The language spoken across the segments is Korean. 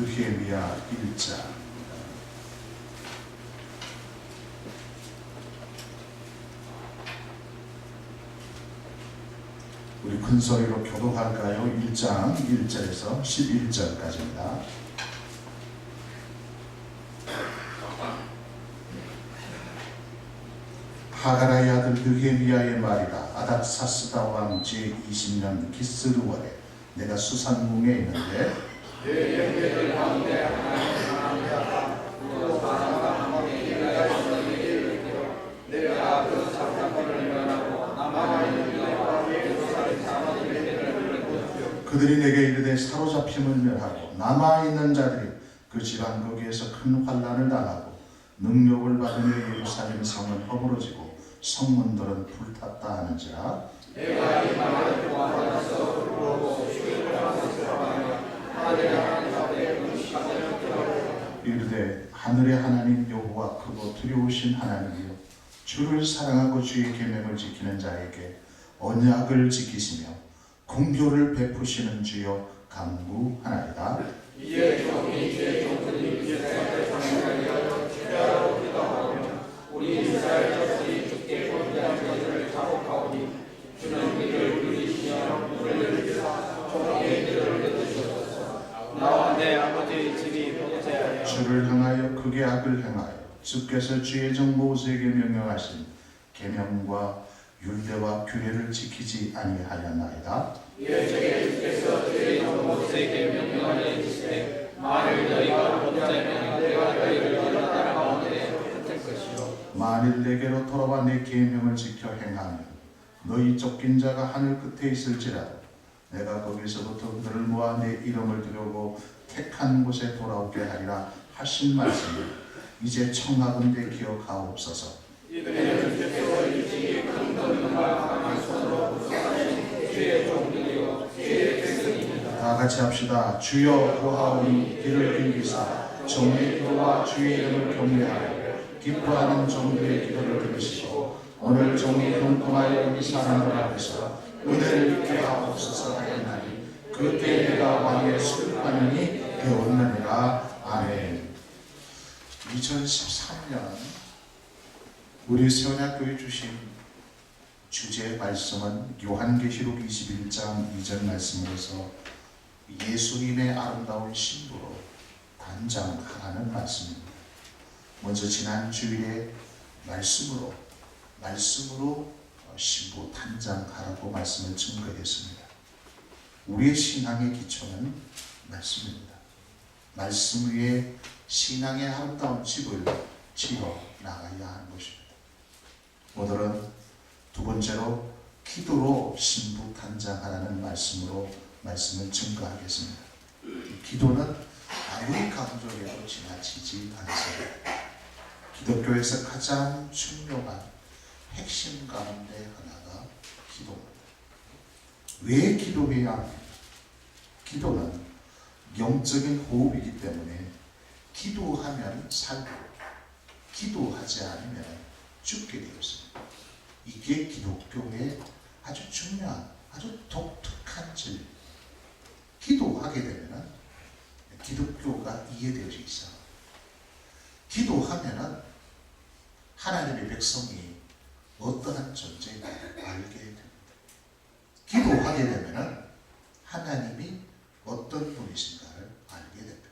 느헤미야 1장. 우리 큰 소리로 교독할까요? 1장 1절에서 11절까지입니다. 하가라의 아들 느헤미야의 말이라. 아닥사스다 왕 제20년 기스르월에 내가 수산궁에 있는데 너희들 가운데 하나님과 그 사람과 함께 일하여 너희에게 내가 그 사람들을 면하고 남아 있는 너희와 예루살렘 사람들에게 보십시오. 그들이 내게 이르되 사로잡힘을 멸하고 남아있는 자들이 그 지방 거기에서 큰 환난을 당하고 능력을 받으며 예루살렘 성은 허물어지고 성문들은 불탔다 하는지라. 내가 이 말을 보아서 부르고 주의 하나님을 하늘의 하나님 앞에 음식하며 들어오고 이르되 하늘의 하나님 여호와 크고 두려우신 하나님이요 주를 사랑하고 주의 계명을 지키는 자에게 언약을 지키시며 공교를 베푸시는 주여 간구하나이다. 이에 종이 주의 종들이 이스라엘 자손을 위하여 주야로 기도하며 우리 이스라엘 자손이 주께 범죄한 것을 자복하오니 주는 이를 누리시며 우리를 위하사 종의 길을 내주시옵소서. 나와 내 아버지의 집이 복제하여 주를 향하여 크게 악을 행하여 주께서 주의 종 모세에게 명령하신 계명과 율례와 규례를 지키지 아니하였나이다. 이에 저게 주께서 주의 종 모세에게 명령하여 이르시되 만일 너희가 범죄하면 내가 너희를 너희 나라 가운데 흩을 것이요 만일 내게로 돌아와 내 계명을 지켜 행하면 너희 쫓긴 자가 하늘 끝에 있을지라도 내가 거기서부터 그들을 모아 내 이름을 두려고 택한 곳에 돌아오게 하리라 하신 말씀을 이제 청하건대 기억하옵소서. 이들은 주께서 일찍이 큰 권능과 강한 손으로 구속하신 주의 종들이요 주의 백성입니다. 다 같이 합시다. 주여 구하오니 길을 빌기사 종의 기도와 주의 이름을 경외하여 기뻐하는 종들의 기도를 들으시고 오늘 종이 형통하여 이 사람들 앞에서 은혜를 입게 하옵소서 하였나니 그때 내가 왕의 수급하느니 배웠느니라. 아멘. 2013년 우리 세원학교에 주신 주제 말씀은 요한계시록 21장 2절 말씀으로서 예수님의 아름다운 신부로 단장하라는 말씀입니다. 먼저 지난 주일에 말씀으로 신부 단장하라고 말씀을 증거했습니다. 우리의 신앙의 기초는 말씀입니다. 말씀 위에 신앙의 아름다운 집을 지어 나가야 하는 것입니다. 오늘은 두 번째로 기도로 신부 단장하라는 말씀을 증거하겠습니다. 기도는 아무리 강조해도 지나치지 않습니다. 기독교에서 가장 중요한 핵심 가운데 하나가 기도입니다. 왜 기도해야 합니까? 기도는 영적인 호흡이기 때문에 기도하면 살고 기도하지 않으면 죽게 되어 있습니다. 이게 기독교의 아주 중요한 아주 독특한 진리. 기도하게 되면 기독교가 이해되어져 있어. 기도하면 하나님의 백성이 어떠한 존재인가를 알게 됩니다. 기도하게 되면 하나님이 어떤 분이신가를 알게 됩니다.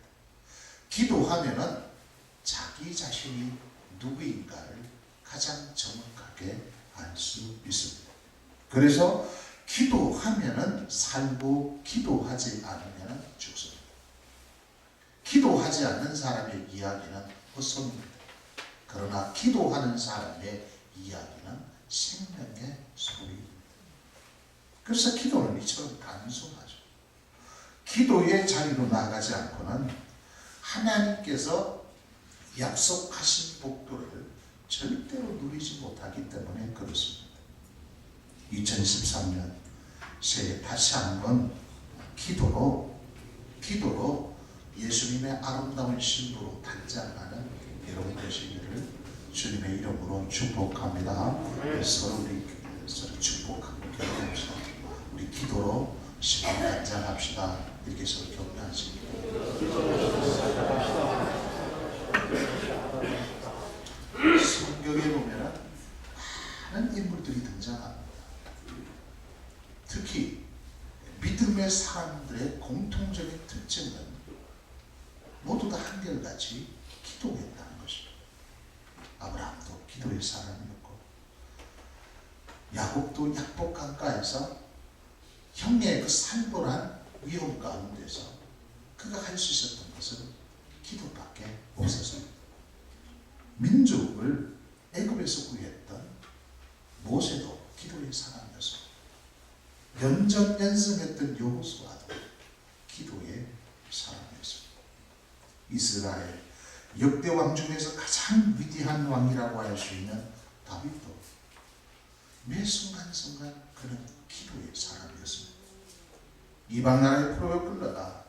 기도하면 자기 자신이 누구인가를 가장 정확하게 알 수 있습니다. 그래서 기도하면 살고 기도하지 않으면 죽습니다. 기도하지 않는 사람의 이야기는 헛소리입니다. 그러나 기도하는 사람의 이야기는 생명의 소리입니다. 그래서 기도는 이처럼 단순하죠. 기도의 자리로 나가지 않고는 하나님께서 약속하신 복도를 절대로 누리지 못하기 때문에 그렇습니다. 2013년 새해 다시 한번 기도로 예수님의 아름다운 신부로 단장하는 여러분 되시기를 주님의 이름으로 축복합니다. 서로 축복합니다. 우리 기도로 시간 단장합시다. 이렇게 서로 격려하십니다. 성경에 보면 많은 인물들이 등장합니다. 특히 믿음의 사람들의 공통적인 특징은 모두 다 한결같이 기도했다는 것입니다. 아브라함도 기도의 사람이었고, 야곱도 약복 강가에서 형의 그 살벌한 위험 가운데서 그가 할 수 있었던 것은 기도밖에 없었습니다. 민족을 애굽에서 구했던 모세도 기도의 사람이었습니다. 연전연승했던 여호수아도 기도의 사람이었습니다. 이스라엘 역대 왕 중에서 가장 위대한 왕이라고 할 수 있는 다윗도 매 순간순간 그는 기도의 사람이었습니다. 이방 나라의 포로에 끌려가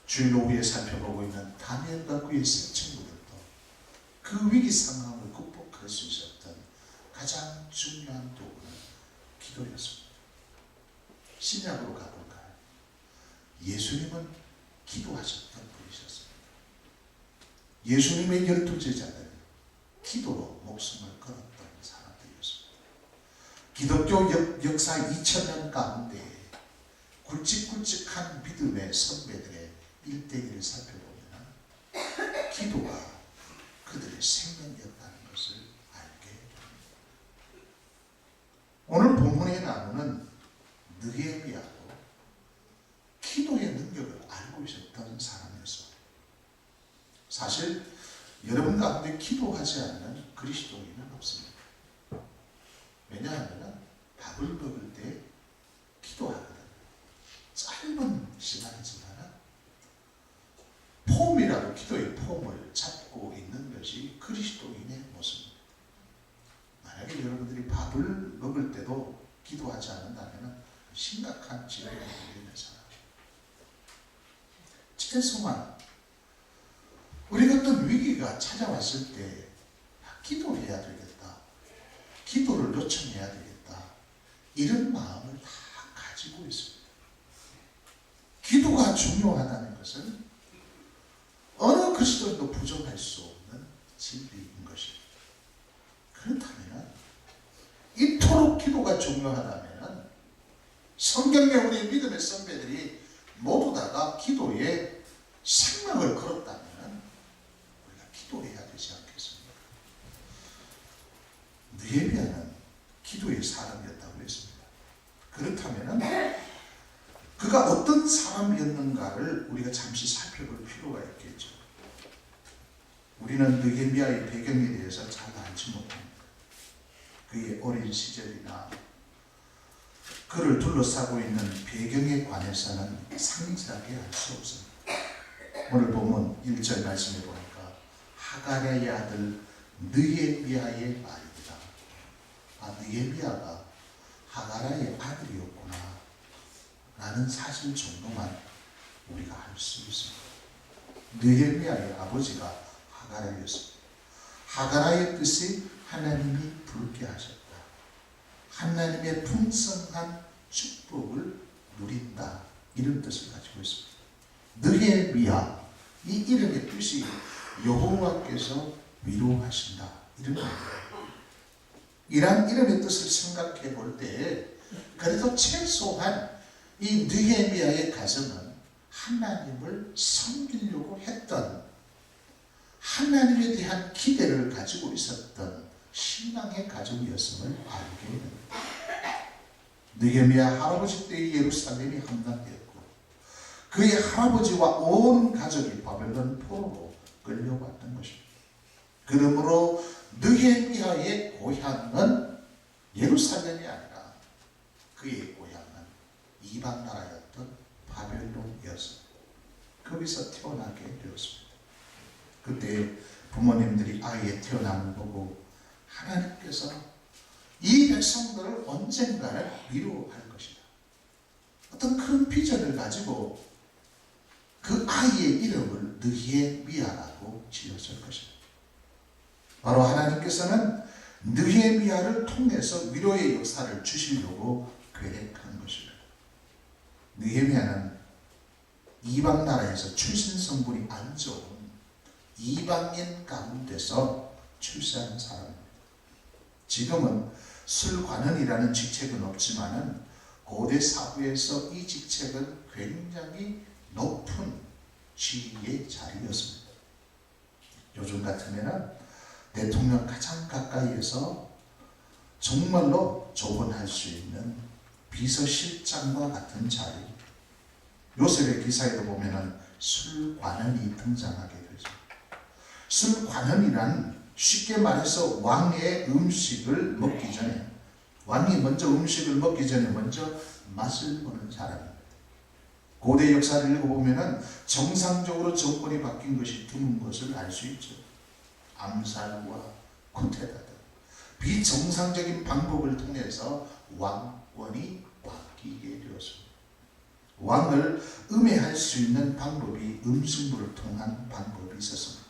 주일 오후에 살펴보고 있는 다니엘과 그의 친구들도 그 위기 상황을 극복할 수 있었던 가장 중요한 도구는 기도였습니다. 신약으로 가볼까요? 예수님은 기도하셨던 분이셨습니다. 예수님의 12제자는 기도로 목숨을 걸었던 사람들이었습니다. 기독교 역사 2000년 가운데 굵직굵직한 믿음의 선배들의 일대기를 살펴보면 기도가 그들의 생명이었다는 것을 알게 됩니다. 오늘 본문에 나오는 느헤미야도 기도의 능력을 알고 있었던 사람이었습니다. 사실 여러분 가운데 기도하지 않는 그리스도인은 없습니다. 왜냐하면 밥을 먹을 때 기도하거든요. 짧은 시간이지만 폼이라도 기도의 폼을 잡고 있는 것이 그리스도인의 모습입니다. 만약에 여러분들이 밥을 먹을 때도 기도하지 않는다면 심각한 질병에 걸리는 사람. 최소한 우리가 어떤 위기가 찾아왔을 때 기도해야 되겠다, 기도를 요청해야 되겠다, 이런 마음을 다 가지고 있습니다. 기도가 중요하다는 것은 어느 그리스도인도 부정할 수 없는 진리인 것입니다. 그렇다면 이토록 기도가 중요하다면 성경에 우리 믿음의 선배들이 모두 다가 기도에 생명을 걸었다면 우리가 기도해야 되지 않겠습니까? 느헤미야는 기도의 사람이었다고 했습니다. 그렇다면 그가 어떤 사람이었는가를 우리가 잠시 살펴볼 필요가 있겠죠. 우리는 느헤미야의 배경에 대해서 잘 알지 못합니다. 그의 어린 시절이나 그를 둘러싸고 있는 배경에 관해서는 상세하게 알 수 없습니다. 오늘 보면 1절 말씀해 보니까 하갈의 아들 느헤미야의 말입니다. 느헤미야가 하갈의 아들이었구나 라는 사실 정도만 우리가 알 수 있습니다. 느헤미야의 아버지가 하갈이었습니다. 하갈의 뜻이 하나님이 붉게 하셨다, 하나님의 풍성한 축복을 누린다, 이런 뜻을 가지고 있습니다. 느헤미야, 이 이름의 뜻이 여호와께서 위로하신다, 이런 겁니다. 이런 이름의 뜻을 생각해 볼 때 그래도 최소한 이 느헤미야의 가정은 하나님을 섬기려고 했던, 하나님에 대한 기대를 가지고 있었던 신앙의 가정이었음을 알게 됩니다. 느헤미야 할아버지 때의 예루살렘이 함락되었고 그의 할아버지와 온 가족이 바벨론 포로로 끌려왔던 것입니다. 그러므로 느헤미야의 고향은 예루살렘이 아니라 그의 고향은 이방 나라였던 바벨론이었습니다. 거기서 태어나게 되었습니다. 그때 부모님들이 아이의 태어남을 보고 하나님께서 이 백성들을 언젠가는 위로할 것이다, 어떤 큰 비전을 가지고 그 아이의 이름을 느헤미야라고 지었을 것입니다. 바로 하나님께서는 느헤미야를 통해서 위로의 역사를 주시려고 계획한 것입니다. 느헤미야는 이방 나라에서 출신 성분이 안 좋은 이방인 가운데서 출세한 사람입니다. 지금은 술관원이라는 직책은 없지만은 고대 사후에서 이 직책은 굉장히 높은 지위의 자리였습니다. 요즘 같으면은 대통령 가장 가까이에서 정말로 조언할 수 있는 비서실장과 같은 자리. 요셉의 기사에도 보면은 술관원이 등장하게 되죠. 술관원이란 쉽게 말해서 왕의 음식을 먹기 전에, 왕이 먼저 음식을 먹기 전에 먼저 맛을 보는 사람입니다. 고대 역사를 읽어보면은 정상적으로 정권이 바뀐 것이 드문 것을 알 수 있죠. 암살과 쿠데타 등 비정상적인 방법을 통해서 왕권이 바뀌게 되었습니다. 왕을 음해할 수 있는 방법이 음식물을 통한 방법이 있었습니다.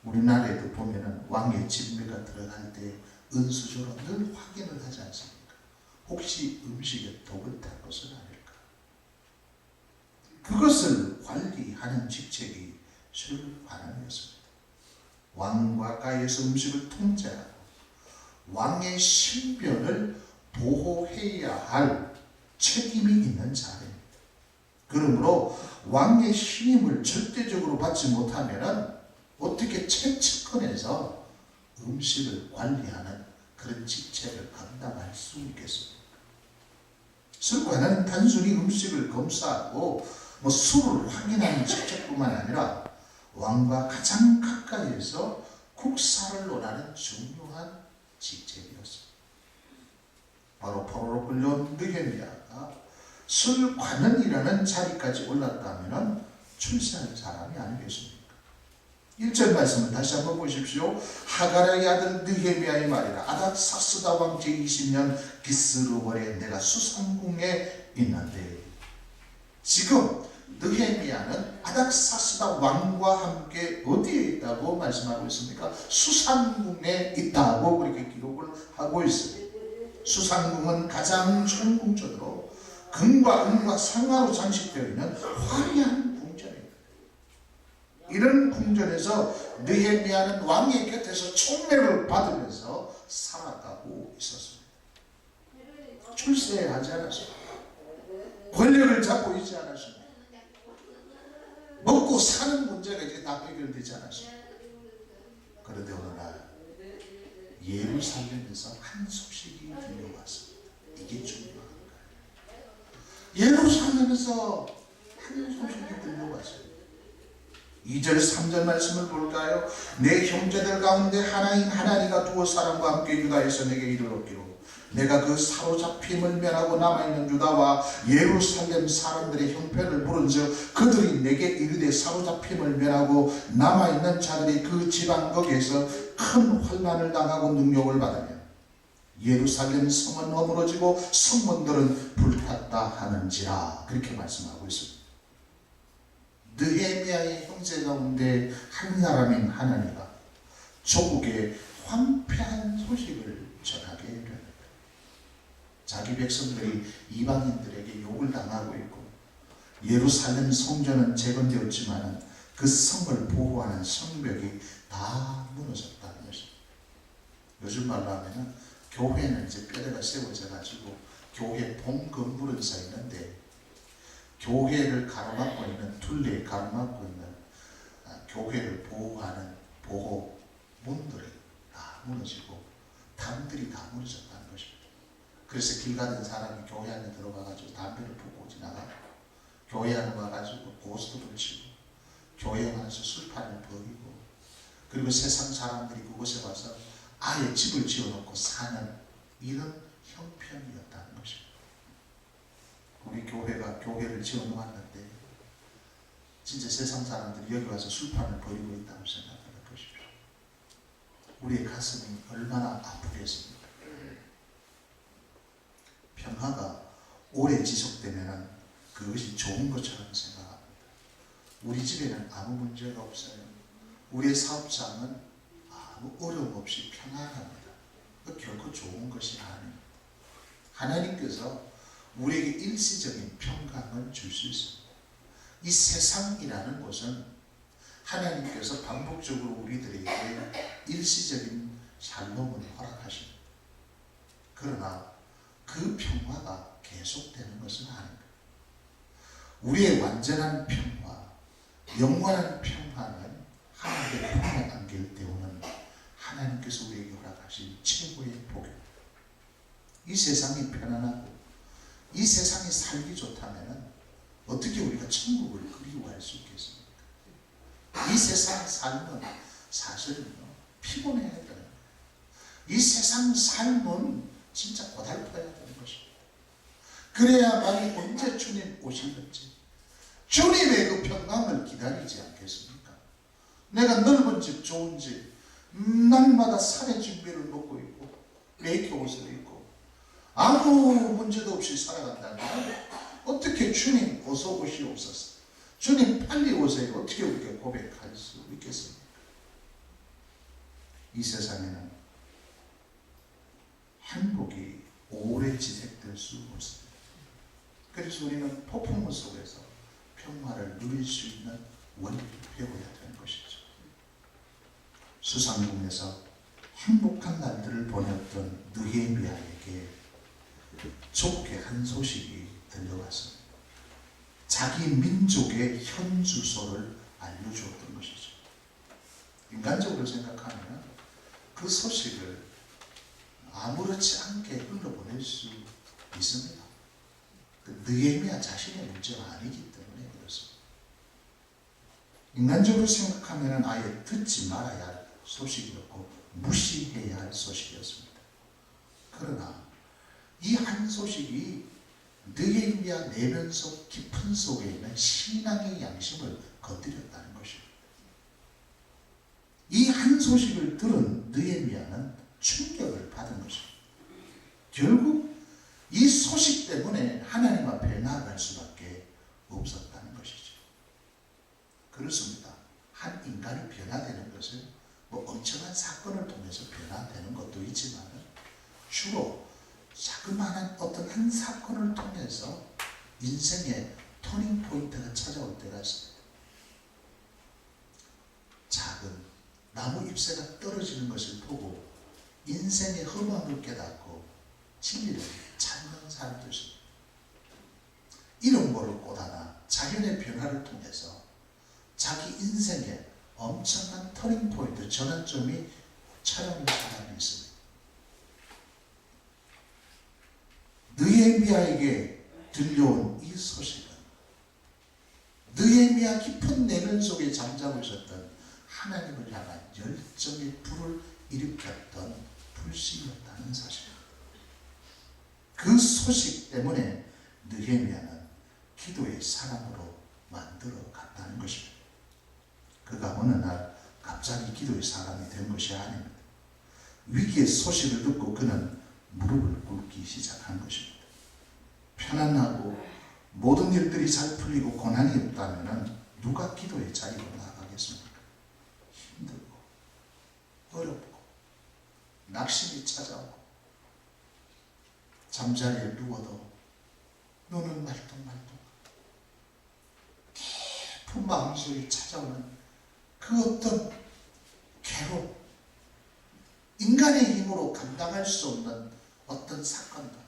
우리나라에도 보면은 왕의 진미가 들어갈 때 은수저로 늘 확인을 하지 않습니까? 혹시 음식에 독은 탈 것은 아닐까? 그것을 관리하는 직책이 술관원이었습니다. 왕과 가까이에서 음식을 통제하고 왕의 신변을 보호해야 할 책임이 있는 자리입니다. 그러므로 왕의 신임을 절대적으로 받지 못하면 어떻게 채측권에서 음식을 관리하는 그런 직책을 감당할 수 있겠습니까? 술관은 단순히 음식을 검사하고 술을 확인하는 직책뿐만 아니라 왕과 가장 가까이에서 국사를 논하는 중요한 직책이었습니다. 바로 포로로 끌려온 느헤미야가 술관원이라는 자리까지 올랐다면 출세한 사람이 아니겠습니까? 1절 말씀을 다시 한번 보십시오. 하가랴의 아들 느헤미야의 말이라. 아닥사스다 왕 제20년 기스루월에 내가 수상궁에 있는데, 지금 느헤미야는 아닥사스다 왕과 함께 어디에 있다고 말씀하고 있습니까? 수상궁에 있다고 그렇게 기록을 하고 있습니다. 수상궁은 가장 좋은 궁전으로 금과 은과 상아로 장식되어 있는 화려한 궁전입니다. 이런 궁전에서 느헤미야는 왕의 곁에서 총애를 받으면서 살아가고 있었습니다. 출세하지 않았습니다. 권력을 잡고 있지 않았습니다. 먹고 사는 문제가 이제 다 해결되지 않았습니다. 그런데 어느 날 예루살렘에서 한 소식이 들려왔습니다. 이게 중요한 거예요. 예루살렘에서 한 소식이 들려왔습니다. 2절 3절 말씀을 볼까요? 내 형제들 가운데 하나인 하나니가 두어 사람과 함께 유다에서 내게 이르렀기로 내가 그 사로잡힘을 면하고 남아있는 유다와 예루살렘 사람들의 형편을 물은즉 그들이 내게 이르되 사로잡힘을 면하고 남아있는 자들이 그 지방 거기에서 큰 환난을 당하고 능욕을 받으며 예루살렘 성은 허물어지고 성문들은 불탔다 하는지라. 그렇게 말씀하고 있습니다. 느헤미야의 형제 가운데 한 사람인 하나니가 조국의 황폐한 소식을 전하게 됩니다. 자기 백성들이 이방인들에게 욕을 당하고 있고 예루살렘 성전은 재건되었지만 그 성을 보호하는 성벽이 다 무너졌다는 것입니다. 요즘 말로 하면은 교회는 이제 뼈대가 세워져 가지고 교회 본 건물은 서 있는데 교회를 가로막고 있는 둘레에 가로막고 있는 교회를 보호하는 보호 문들이 다 무너지고 담들이 다 무너졌다는 것입니다. 그래서 길 가는 사람이 교회 안에 들어가가지고 담배를 피우고 지나가고 교회 안에 와가지고 고스톱을 치고 교회 안에서 술판을 벌이고 그리고 세상 사람들이 그곳에 와서 아예 집을 지어놓고 사는 이런 형편이었다는 것입니다. 우리 교회가 교회를 지어놓았는데 진짜 세상 사람들이 여기 와서 술판을 벌이고 있다고 생각해 보십시오. 우리의 가슴이 얼마나 아프겠습니까? 평화가 오래 지속되면 그것이 좋은 것처럼 생각합니다. 우리 집에는 아무 문제가 없어요. 우리의 사업장은 아무 어려움 없이 평안합니다. 그 결코 좋은 것이 아닙니다. 하나님께서 우리에게 일시적인 평강을 줄 수 있습니다. 이 세상이라는 것은 하나님께서 반복적으로 우리들에게 일시적인 샬롬을 허락하십니다. 그러나 그 평화가 계속되는 것은 아닙니다. 우리의 완전한 평화, 영원한 평화는 하나님의 품에 안길 때오는 하나님께서 우리에게 허락하신 최고의 복입니다. 이 세상이 편안하고 이 세상이 살기 좋다면 어떻게 우리가 천국을 그리워할 수 있겠습니까? 이 세상 삶은 사실은요, 피곤해야 되는 거예요. 이 세상 삶은 진짜 고달퍼야 되는 것입니다. 그래야만이 언제 주님 오시는지, 주님의 그 평강을 기다리지 않겠습니까? 내가 넓은 집, 좋은 집, 날마다 살의 진비를 먹고 있고 메이크 옷을 입고 아무 문제도 없이 살아간다면 어떻게 주님 어서 오시옵소서, 주님 빨리 오세요, 어떻게 우리가 고백할 수 있겠습니까? 이 세상에는 행복이 오래 지속될 수 없습니다. 그래서 우리는 폭풍우 속에서 평화를 누릴 수 있는 원리를 배워야 되는 것이죠. 수상궁에서 행복한 날들을 보냈던 느헤미야에게 좋게 한 소식이 들려왔습니다. 자기 민족의 현 주소를 알려주었던 것이죠. 인간적으로 생각하면 그 소식을 아무렇지 않게 흘러보낼 수 있습니다. 느헤미야 자신의 문제가 아니기 때문에 그렇습니다. 인간적으로 생각하면 아예 듣지 말아야 할 소식이었고 무시해야 할 소식이었습니다. 그러나 이 한 소식이 느헤미야 내면 속 깊은 속에 있는 신앙의 양심을 건드렸다는 것입니다. 이 한 소식을 들은 느헤미야는 충격을 받은 것입니다. 결국 이 소식 때문에 하나님 앞에 나아갈 수밖에 없었다는 것이죠. 그렇습니다. 한 인간이 변화되는 것은 뭐 엄청난 사건을 통해서 변화되는 것도 있지만 주로 자그마한 어떤 한 사건을 통해서 인생의 터닝 포인트가 찾아올 때가 있습니다. 작은 나무 잎새가 떨어지는 것을 보고 인생의 허망을 깨닫고 진리를 찾는 사람도 있습니다. 이런 모를 하나 자연의 변화를 통해서 자기 인생의 엄청난 터닝 포인트, 전환점이 찾아오는 사람이 있습니다. 느헤미야에게 들려온 이 소식은 느헤미야 깊은 내면 속에 잠자고 있었던 하나님을 향한 열정의 불을 일으켰던 불씨였다는 사실입니다. 그 소식 때문에 느헤미야는 기도의 사람으로 만들어 갔다는 것입니다. 그가 어느 날 갑자기 기도의 사람이 된 것이 아닙니다. 위기의 소식을 듣고 그는 무릎을 꿇기 시작한 것입니다. 편안하고 모든 일들이 잘 풀리고 고난이 없다면 누가 기도의 자리로 나가겠습니까? 힘들고 어렵고 낙심이 찾아오고 잠자리에 누워도 눈은 말똥말똥 깊은 마음속에 찾아오는 그 어떤 괴로움, 인간의 힘으로 감당할 수 없는 어떤 사건들,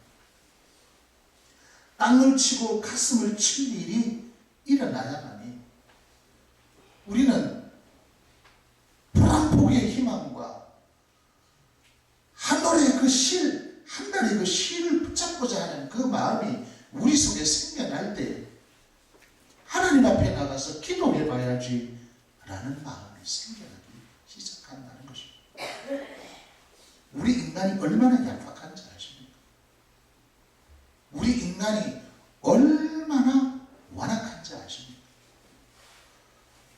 땅을 치고 가슴을 칠 일이 일어나야만이 우리는 불안폭의 희망과 하늘의 그 실, 한달의 그 실을 붙잡고자 하는 그 마음이 우리 속에 생겨날 때 하나님 앞에 나가서 기도해 봐야지 라는 마음이 생겨나기 시작한다는 것입니다. 우리 인간이 얼마나 얄팍한지 아십니까? 우리 인간이 얼마나 완악한지 아십니까?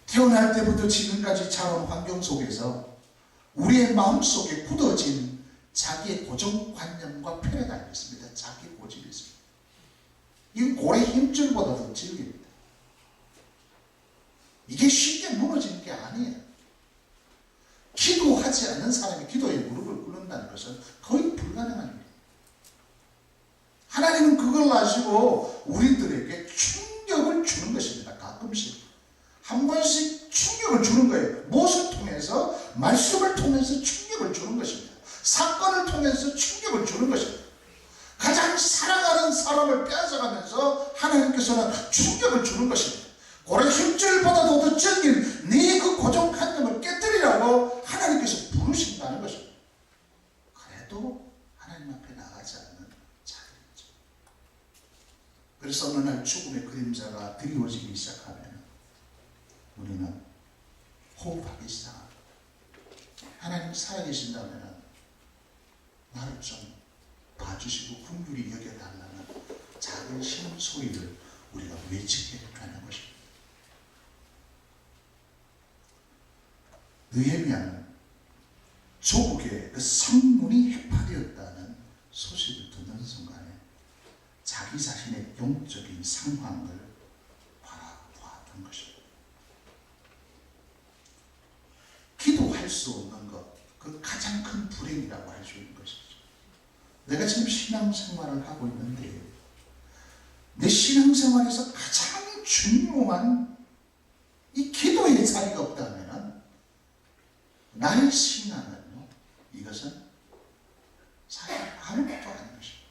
태어날 때부터 지금까지 자라온 환경 속에서 우리의 마음속에 굳어진 자기의 고정관념과 패러다임이 있습니다. 자기 고집이 있습니다. 이건 고래 힘줄보다 더 질깁니다. 이게 쉽게 무너지는 게 아니에요. 기도하지 않는 사람이 기도에 무릎을 꿇는다는 것은 거의 불가능한 일입니다. 하나님은 그걸 아시고 충격을 주는 것입니다. 고래 힘줄보다도 더 적인 네 그 고정관념을 깨뜨리라고 하나님께서 부르신다는 것입니다. 그래도 하나님 앞에 나가지 않는 자들이죠. 그래서 어느 날 죽음의 그림자가 드리워지기 시작하면 우리는 호흡하기 시작합니다. 하나님 살아계신다면 나를 좀 봐주시고 긍휼히 여겨달라는 작은 신음 소리를 우리가 외치게 하는 것입니다. 느헤미야는 조국의 그 성문이 해파되었다는 소식을 듣는 순간에 자기 자신의 영적인 상황을 바라보았던 것입니다. 기도할 수 없는 것, 그 가장 큰 불행이라고 할 수 있는 것이죠. 내가 지금 신앙생활을 하고 있는데 내 신앙생활에서 가장 중요한 이 기도의 자리가 없다면 나의 신앙은요, 이것은 사실 아무것도 아닌 것입니다.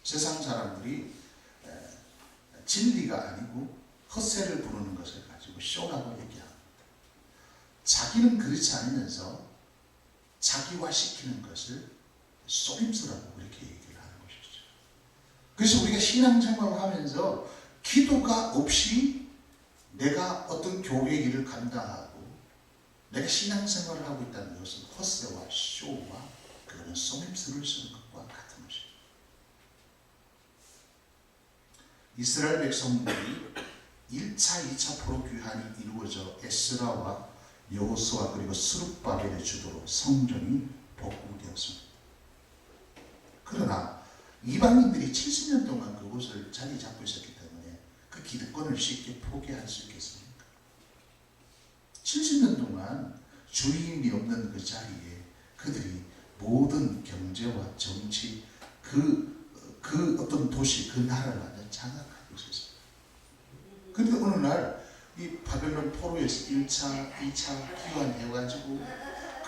세상 사람들이 진리가 아니고 헛새를 부르는 것을 가지고 쇼라고 얘기합니다. 자기는 그렇지 않으면서 자기화시키는 것을 속임수라고 그렇게 얘기를 하는 것이죠. 그래서 우리가 신앙생활을 하면서 기도가 없이 내가 어떤 교회 일을 감당하고 내가 신앙생활을 하고 있다는 것은 헛새와 쇼와 그거는 속임수를 쓰는 것과 같은 것입니다. 이스라엘 백성들이 1차, 2차 포로 귀환이 이루어져 에스라와 여호수아 그리고 스룹바벨의 주도로 성전이 복구되었습니다. 그러나 이방인들이 70년 동안 그곳을 자리 잡고 있었기 때문에 그 기득권을 쉽게 포기할 수 있겠습니까? 70년 동안 주인이 없는 그 자리에 그들이 모든 경제와 정치, 그 어떤 도시, 그 나라를 완전 장악하고 있었습니다. 그런데 어느 날 이 바벨론 포로에서 1차, 2차 귀환해가지고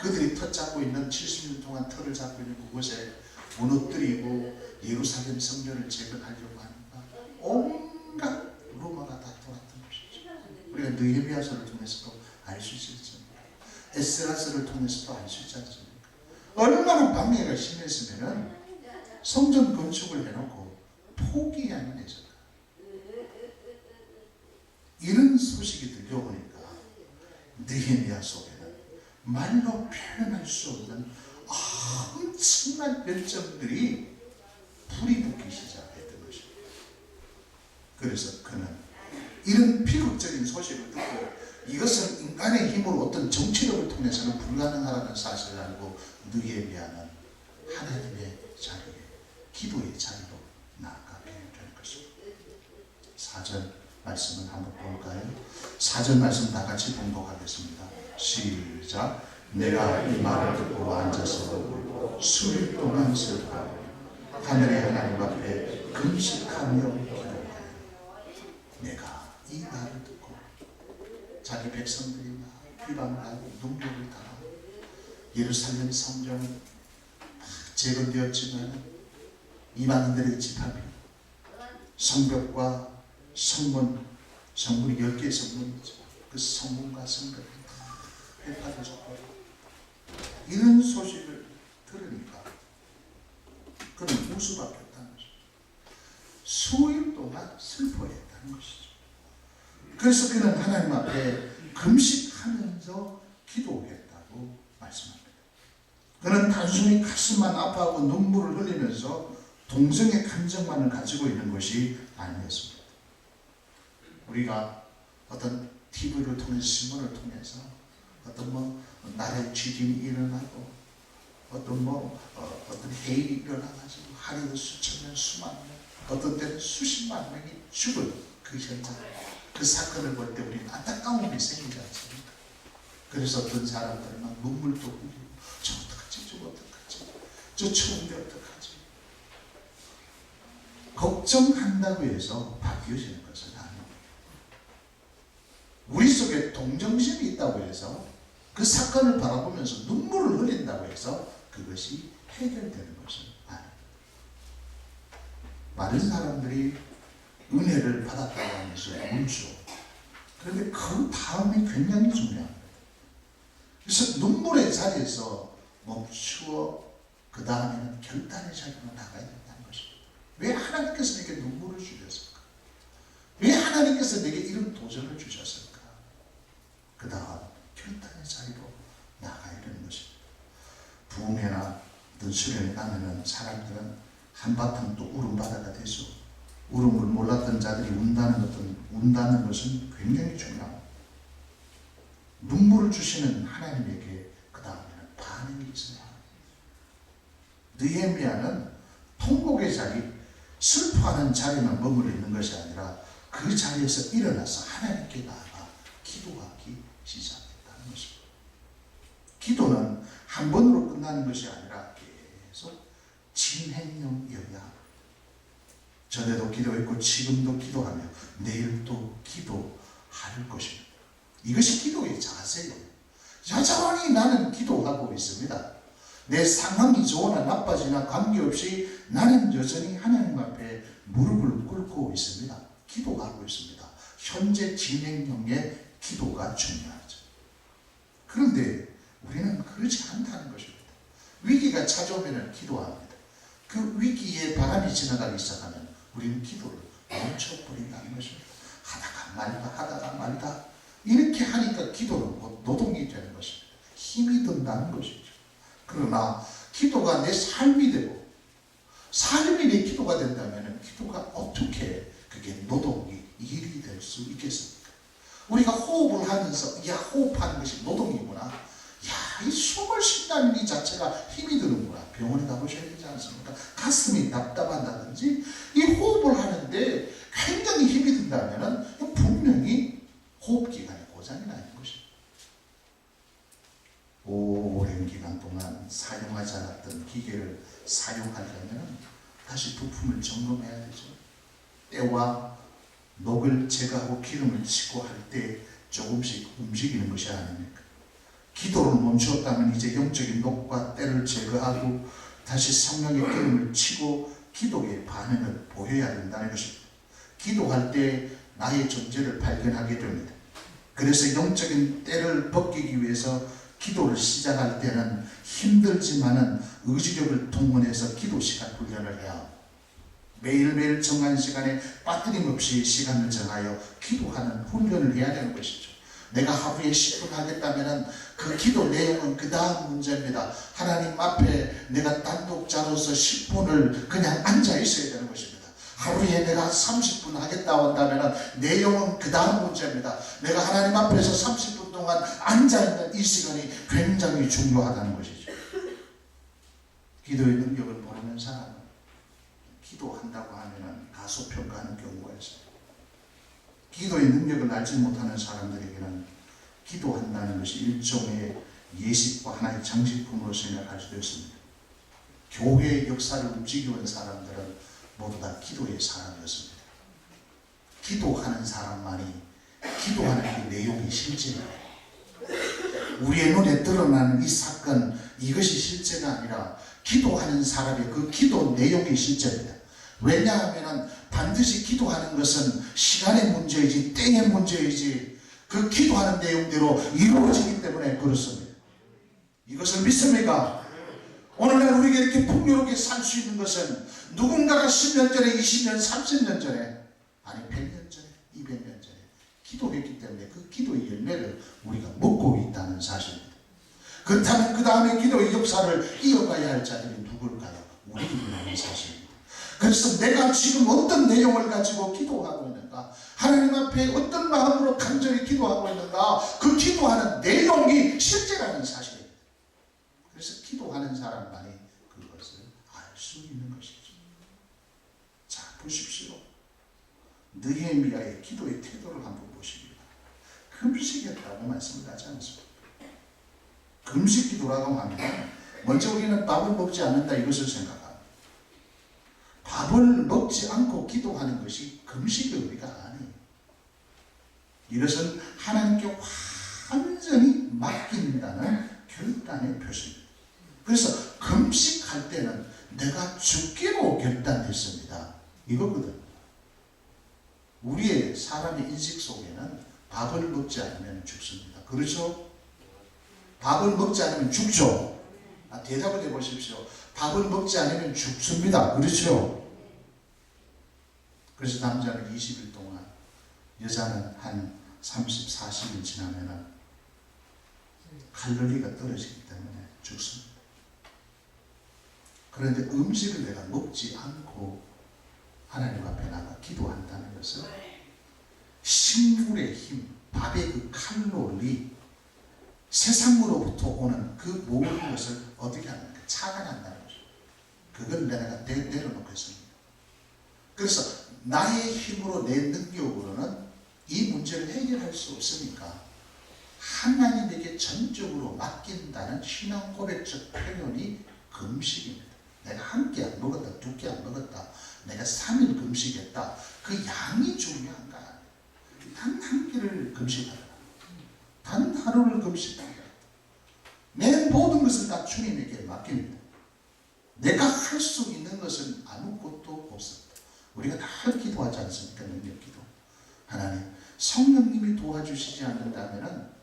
그들이 터 잡고 있는 70년 동안 터를 잡고 있는 그곳에 무너뜨리고 예루살렘 성전을 재건하려고 하니까 온갖 루머가 다 돌았던 것이죠. 우리가 느헤미야서를 통해서도 알 수 있지 않습니까? 에스라서를 통해서도 알 수 있지 않습니까? 얼마나 방해가 심했으면 성전 건축을 해놓고 포기하는 애죠. 이런 소식이 들려오니까 느헤미야 속에는 말로 표현할 수 없는 엄청난 열정들이 불이 붙기 시작했던 것입니다. 그래서 그는 이런 비극적인 소식을 듣고 이것은 인간의 힘으로 어떤 정치력을 통해서는 불가능하다는 사실을 알고 느헤미야는 하나님의 자리에, 기도의 자리로 나아가게 된 것입니다. 4절 말씀을 한번 볼까요? 4절 말씀 다 같이 봉독하겠습니다. 시작. 내가 이 말을 듣고 앉아서 울고 수일 동안 슬퍼하고 하늘의 하나님 앞에 금식하며 기도하여 내가 이 말을 듣고 자기 백성들이 막 비방하고 눈물을 당하고 예루살렘 성전은 재건되었지만 이방인들의 집합이 성벽과 성문이 10개의 성문이죠. 그 성문과 성벽이 회파되었고 이런 소식을 들으니까 그는 우수밖에 없다는 것이죠. 수일 동안 슬퍼했다는 것이죠. 그래서 그는 하나님 앞에 금식하면서 기도했다고 말씀합니다. 그는 단순히 가슴만 아파하고 눈물을 흘리면서 동정의 감정만을 가지고 있는 것이 아니었습니다. 우리가 어떤 TV를 통해서 신문을 통해서 어떤 나라의 지진이 일어나고 어떤 해일이 일어나가지고 하루에 수천 명, 수만 명, 어떤 때는 수십만 명이 죽은 그 현장, 그 사건을 볼 때 우리는 안타까움이 생기지 않습니까? 그래서 어떤 사람들은 막 눈물도 흘리고 저 어떡하지, 저 어떡하지, 저 추운데 어떡하지. 걱정한다고 해서 바뀌어지는 것은 아닙니다. 우리 속에 동정심이 있다고 해서 그 사건을 바라보면서 눈물을 흘린다고 해서 그것이 해결되는 것은 아닙니다. 많은 사람들이 하면서 울죠. 그런데 그 다음이 굉장히 중요합니다. 그래서 눈물의 자리에서 멈추어 그 다음에는 결단의 자리로 나가야 된다는 것입니다. 왜 하나님께서 내게 눈물을 주셨을까? 왜 하나님께서 내게 이런 도전을 주셨을까? 그 다음 결단의 자리로 나가야 되는 것입니다. 부흥회나 어떤 수련회 가면은 사람들은 한바탕 또 울음바다가 되죠. 울음을 몰랐던 자들이 운다는 것은 굉장히 중요합니다. 눈물을 주시는 하나님에게 그 다음에는 반응이 있어야 합니다. 느헤미야는 통곡의 자리, 슬퍼하는 자리만 머물러 있는 것이 아니라 그 자리에서 일어나서 하나님께 나아가 기도하기 시작했다는 것입니다. 기도는 한 번으로 끝나는 것이 아니라 계속 진행형이어야 합니다. 전에도 기도했고 지금도 기도하며 내일도 기도할 것입니다. 이것이 기도의 자세예요. 여전히 나는 기도하고 있습니다. 내 상황이 좋으나 나빠지나 관계없이 나는 여전히 하나님 앞에 무릎을 꿇고 있습니다. 기도하고 있습니다. 현재 진행형의 기도가 중요하죠. 그런데 우리는 그렇지 않다는 것입니다. 위기가 찾아오면 기도합니다. 그 위기에 바람이 지나가기 시작하면 우리는 기도를 멈춰버린다는 것입니다. 하다가 말다 이렇게 하니까 기도는 곧 노동이 되는 것입니다. 힘이 든다는 것이죠. 그러나 기도가 내 삶이 되고 삶이 내 기도가 된다면 기도가 어떻게 그게 노동이 일이 될 수 있겠습니까? 우리가 호흡을 하면서 야 호흡하는 것이 노동이구나. 야, 이 숨을 쉰다는 이 자체가 힘이 드는구나. 병원에 가보셔야 되지 않습니까? 가슴이 답답한다든지 이 호흡을 하는데 굉장히 힘이 든다면 분명히 호흡기관에 고장이 나 있는 것입니다. 오랜 기간 동안 사용하지 않았던 기계를 사용하려면 다시 부품을 점검해야 되죠. 때와 녹을 제거하고 기름을 치고 할 때 조금씩 움직이는 것이 아닙니까? 기도를 멈추었다면 이제 영적인 녹과 때를 제거하고 다시 성령의 기름을 치고 기도의 반응을 보여야 된다는 것입니다. 기도할 때 나의 존재를 발견하게 됩니다. 그래서 영적인 때를 벗기기 위해서 기도를 시작할 때는 힘들지만은 의지력을 동원해서 기도 시간 훈련을 해야 합니다. 매일매일 정한 시간에 빠뜨림없이 시간을 정하여 기도하는 훈련을 해야 되는 것이죠. 내가 하루에 10분 하겠다면 그 기도 내용은 그 다음 문제입니다. 하나님 앞에 내가 단독자로서 10분을 그냥 앉아 있어야 되는 것입니다. 하루에 내가 30분 하겠다고 한다면 내용은 그 다음 문제입니다. 내가 하나님 앞에서 30분 동안 앉아있는 이 시간이 굉장히 중요하다는 것이죠. 기도의 능력을 모르는 사람은 기도한다고 하면 가소평가하는 경우가 있습니다. 기도의 능력을 알지 못하는 사람들에게는 기도한다는 것이 일종의 예식과 하나의 장식품으로 생각할 수도 있습니다. 교회의 역사를 움직이는 사람들은 모두 다 기도의 사람이었습니다. 기도하는 사람만이 기도하는 그 내용이 실제예요. 우리의 눈에 드러나는 이 사건, 이것이 실제가 아니라 기도하는 사람의 그 기도 내용이 실제입니다. 왜냐하면 반드시 기도하는 것은 시간의 문제이지 때의 문제이지 그 기도하는 내용대로 이루어지기 때문에 그렇습니다. 이것을 믿습니까? 오늘날 우리가 이렇게 풍요롭게 살 수 있는 것은 누군가가 10년 전에, 20년, 30년 전에, 아니 100년 전에, 200년 전에 기도했기 때문에 그 기도의 열매를 우리가 먹고 있다는 사실입니다. 그렇다면 그 다음에 기도의 역사를 이어가야 할 자들이 누굴까요? 우리들이라는 사실입니다. 그래서 내가 지금 어떤 내용을 가지고 기도하고 있는가, 하나님 앞에 어떤 마음으로 간절히 기도하고 있는가, 그 기도하는 내용이 실제라는 사실입니다. 그래서 기도하는 사람만이 그것을 알 수 있는 것이죠. 자, 보십시오. 느헤미야의 기도의 태도를 한번 보십니다. 금식했다고 말씀을 하지 않습니다. 금식 기도라고 하면 먼저 우리는 밥을 먹지 않는다 이것을 생각합니다. 밥을 먹지 않고 기도하는 것이 금식의 의미가 아니에요. 이것은 하나님께 완전히 맡긴다는 결단의 표시입니다. 그래서 금식할 때는 내가 죽기로 결단했습니다. 이거거든. 우리의 사람의 인식 속에는 밥을 먹지 않으면 죽습니다. 그렇죠? 밥을 먹지 않으면 죽죠? 대답을 해보십시오. 밥을 먹지 않으면 죽습니다. 그렇죠? 그래서 남자는 20일 동안, 여자는 한 30, 40일 지나면 칼로리가 떨어지기 때문에 죽습니다. 그런데 음식을 내가 먹지 않고 하나님 앞에 나가 기도한다는 것은 식물의 힘, 밥의 그 칼로리, 세상으로부터 오는 그 모든 것을 어떻게 하는가? 차단한다는 거죠. 그걸 내가 내려놓고 있습니다. 그래서 나의 힘으로, 내 능력으로는 이 문제를 해결할 수 없으니까 하나님에게 전적으로 맡긴다는 신앙 고백적 표현이 금식입니다. 내가 한 끼 안 먹었다, 두 끼 안 먹었다, 내가 3일 금식했다. 그 양이 중요한가? 단 한 끼를 금식하라. 단 하루를 금식하라. 내 모든 것을 다 주님에게 맡깁니다. 내가 할 수 있는 것은 아무것도 없습니다. 우리가 다 기도하지 않습니까? 능력 기도. 하나님, 성령님이 도와주시지 않는다면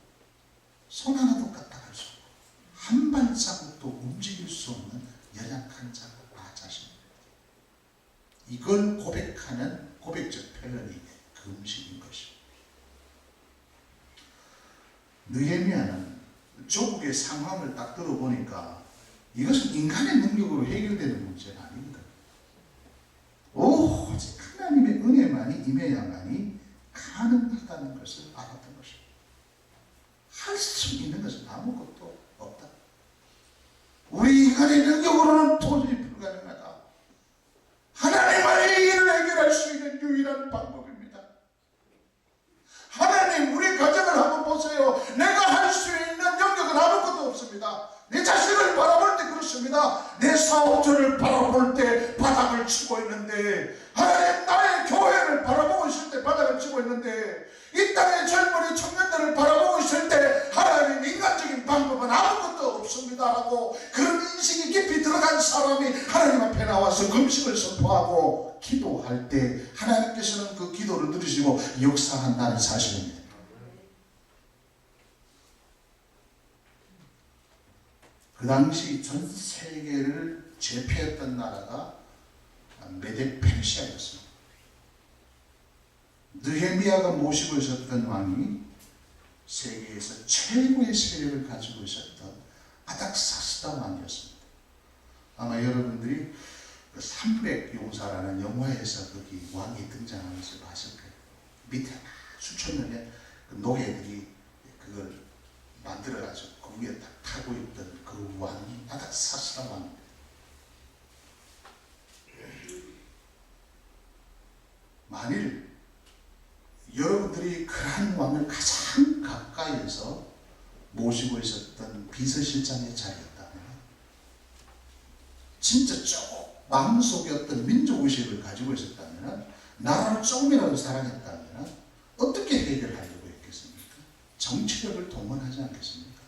손 하나도 까딱할 수 없고 한 발자국도 움직일 수 없는 연약한 자가 나 자신입니다. 이걸 고백하는 고백적 표현이 금식인 것입니다. 느헤미야는 조국의 상황을 딱 들어보니까 이것은 인간의 능력으로 해결되는 문제가 아닙니다. 오직 하나님의 은혜만이 임해야만이 가능하다는 것을 알았던 것입니다. 할 수 있는 것은 아무것도 없다. 우리 인간의 능력으로는 도저히 불가능하다. 하나님만이 이를 해결할 수 있는 유일한 방법입니다. 하나님, 우리 가정을 한번 보세요. 내가 할 수 있는 영역은 아무것도 없습니다. 내 자식을 바라볼 때 그렇습니다. 내 사업주를 바라볼 때 바닥을 치고 있는데, 하나님, 나의 교회를 바라보고 있을 때 바닥을 치고 있는데, 이 땅의 젊은이 청년들을 바라보고 있을 때 하나님, 인간적인 방법은 아무것도 없습니다라고 그런 인식이 깊이 들어간 사람이 하나님 앞에 나와서 금식을 선포하고 기도할 때 하나님께서는 그 기도를 들으시고 역사한다는 사실입니다. 그 당시 전 세계를 제패했던 나라가 메데 페르시아였습니다. 느헤미야가 모시고 있었던 왕이 세계에서 최고의 세력을 가지고 있었던 아닥사스다 왕이었습니다. 아마 여러분들이 그 삼백 용사라는 영화에서 거기 왕이 등장하면서 봤을 거예요. 밑에 막 수천 명의 그 노예들이 그걸 만들어가지고 그 위에 딱 타고 있던 그 왕이 아닥사스다 왕입니다. 만일 여러분들이 그러한 왕을 가장 가까이에서 모시고 있었던 비서실장의 자리였다면, 진짜 마음속에 어떤 민족의식을 가지고 있었다면, 나라를 조금이라도 사랑했다면 어떻게 해결하려고 했겠습니까? 정치력을 동원하지 않겠습니까?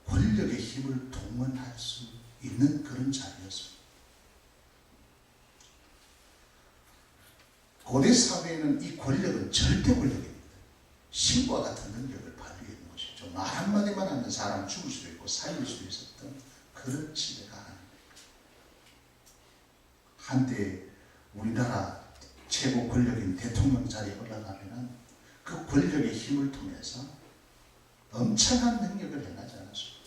권력의 힘을 동원할 수 있는 그런 자리였습니다. 고대 사회에는 이 권력은 절대 권력입니다. 신과 같은 능력을 발휘하는 것이죠. 말 한마디만 하면 사람 죽을 수도 있고 살릴 수도 있었던 그런 시대가 아닙니다. 한때 우리나라 최고 권력인 대통령 자리에 올라가면 그 권력의 힘을 통해서 엄청난 능력을 행하지 않았습니다.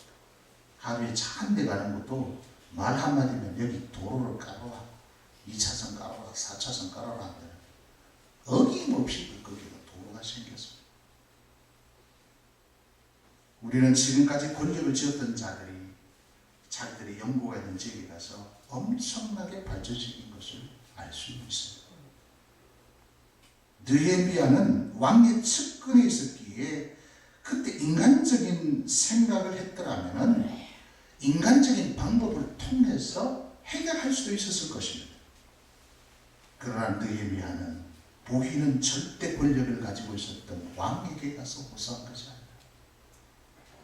하루에 차 한 대 가는 것도 말 한마디면 여기 도로를 깔아라, 2차선 깔아라, 4차선 깔아라 한다. 어김없이 거기가 도로가 생겼습니다. 우리는 지금까지 권력을 쥐었던 자기들이 연고가 있는 지역에 가서 엄청나게 발전적인 것을 알 수 있습니다. 느헤미야는 왕의 측근에 있었기에 그때 인간적인 생각을 했더라면 인간적인 방법을 통해서 해결할 수도 있었을 것입니다. 그러나 느헤미야는 부인은 절대 권력을 가지고 있었던 왕에게 가서 호소한 것이 아니라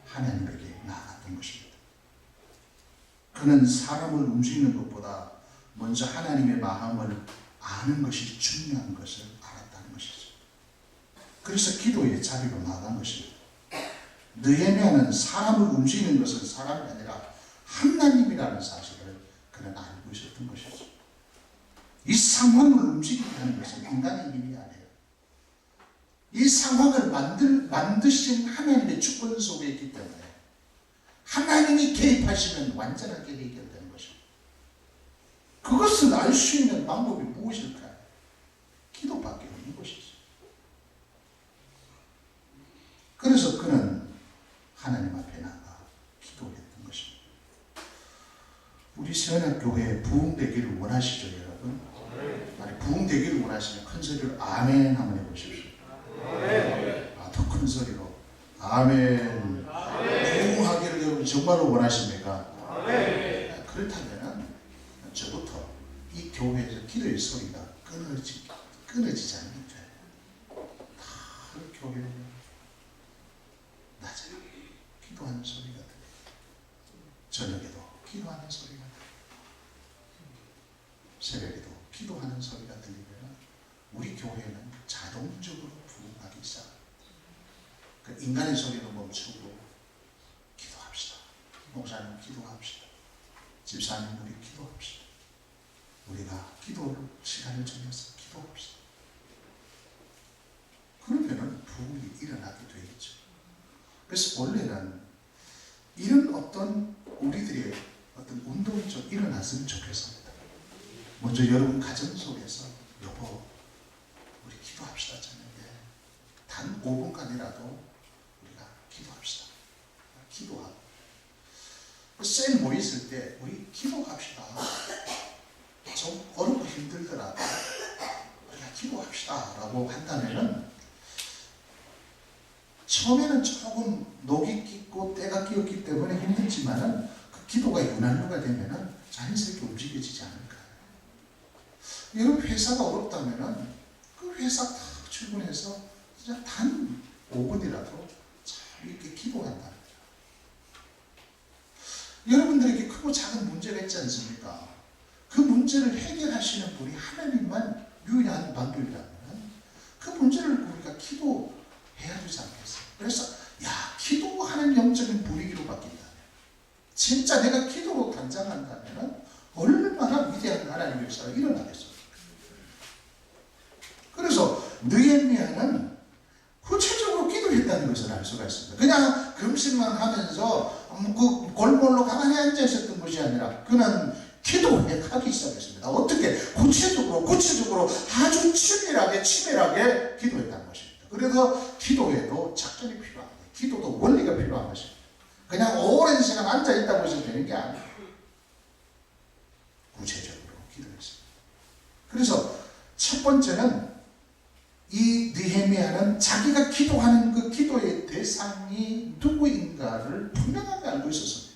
하나님에게 나아갔던 것입니다. 그는 사람을 움직이는 것보다 먼저 하나님의 마음을 아는 것이 중요한 것을 알았다는 것이죠. 그래서 기도의 자리로 나간 것입니다. 느헤미야는 사람을 움직이는 것은 사람이 아니라 하나님이라는 사실을 그는 알고 있었던 것이죠. 이 상황을 움직이게 하는 것은 인간의 힘이 아니에요. 이 상황을 만드신 하나님의 주권 속에 있기 때문에 하나님이 개입하시면 완전하게 해결되는 것입니다. 그것을 알 수 있는 방법이 무엇일까요? 기도밖에 없는 것이죠. 그래서 그는 하나님 앞에 나가 기도했던 것입니다. 우리 세원학교회에 부흥되기를 원하시죠, 여러분? 아니, 부흥되기를 원하시면 큰 소리로 아멘 한번 해보십시오. 더 큰 소리로 아멘. 부흥하기를 여러분 정말로 원하십니까? 그렇다면 저부터 이 교회에서 기도의 소리가 끊어지지 않는 거예요. 다 교회는 낮에 기도하는 소리가 들려요. 저녁에도 기도하는 소리가 들려요. 새벽에도 기도하는 소리가 들리면 우리 교회는 자동적으로 부흥하기 시작합니다. 그 인간의 소리는 멈추고 기도합시다. 목사님 기도합시다. 집사님 우리 기도합시다. 우리가 기도 시간을 정해서 기도합시다. 그러면은 부흥이 일어나게 되겠죠. 그래서 원래는 이런 어떤 우리들의 어떤 운동이 좀 일어났으면 좋겠습니다. 먼저 여러분 가정 속에서 여보 우리 기도합시다. 저녁에 단 5분간이라도 우리가 기도합시다. 기도하고 셀 모였을 때 우리 기도합시다. 좀 어렵고 힘들더라도 우리가 기도합시다 라고 한다면은 처음에는 조금 녹이 끼고 때가 끼었기 때문에 힘들지만은 그 기도가 윤활유가 되면은 자연스럽게 움직여지지 않을까요? 여러분 회사가 어렵다면은 그 회사 다 출근해서 진짜 단 5분이라도 잘 이렇게 기도한다. 여러분들에게 크고 작은 문제가 있지 않습니까? 그 문제를 해결하시는 분이 하나님만 유일한 방법이라면 그 문제를 우리가 기도해야 되지 않겠어요? 그래서 기도하는 영적인 분위기로 바뀐다면 진짜 내가 기도로 단장한다면 얼마나 위대한 하나님의 역사가 일어나겠어요? 그래서 느헤미야는 구체적으로 기도했다는 것을 알 수가 있습니다. 그냥 금식만 하면서 그 골몰로 가만히 앉아 있었던 것이 아니라 그는 기도하기 시작했습니다. 어떻게? 구체적으로 아주 치밀하게 기도했다는 것입니다. 그래서 기도에도 작전이 필요합니다. 기도도 원리가 필요한 것입니다. 그냥 오랜 시간 앉아 있다고 해서 되는 게 아니에요. 구체적으로 기도했습니다. 그래서 첫 번째는 이 느헤미야는 자기가 기도하는 그 기도의 대상이 누구인가를 분명하게 알고 있었습니다.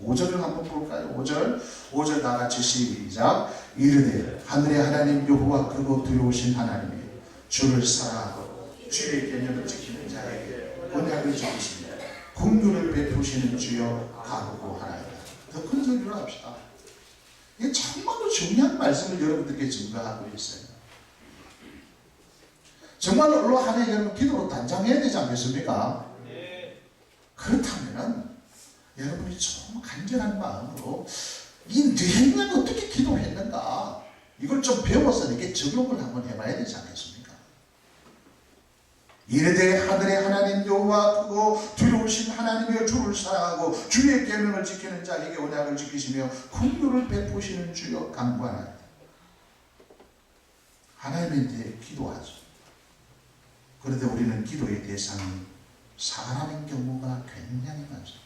5절을 한번 볼까요? 5절 다 같이 시작. 이르되 하늘의 하나님 여호와 크고 두려우신 하나님이 주를 사랑하고 주의 계명을 지키는 자에게 언약을 주시며 긍휼을 베푸시는 주여 간구하나이다. 더 큰 소리로 합시다. 이게 정말로 중요한 말씀을 여러분들께 증거하고 있어요. 정말로 하나님 여러분 기도로 단장해야 되지 않겠습니까? 네. 그렇다면 여러분이 좀 간절한 마음으로 이 느헤미야가 어떻게 기도했는가 이걸 좀 배워서 이게 적용을 한번 해봐야 되지 않겠습니까? 이르되 하늘의 하나님 여호와 크고 두려우신 하나님이여 주를 사랑하고 주의 계명을 지키는 자에게 언약을 지키시며 긍휼을 베푸시는 주여 간구하나이다. 하나님한테 기도하죠. 그런데 우리는 기도의 대상이 사람인 경우가 굉장히 많습니다.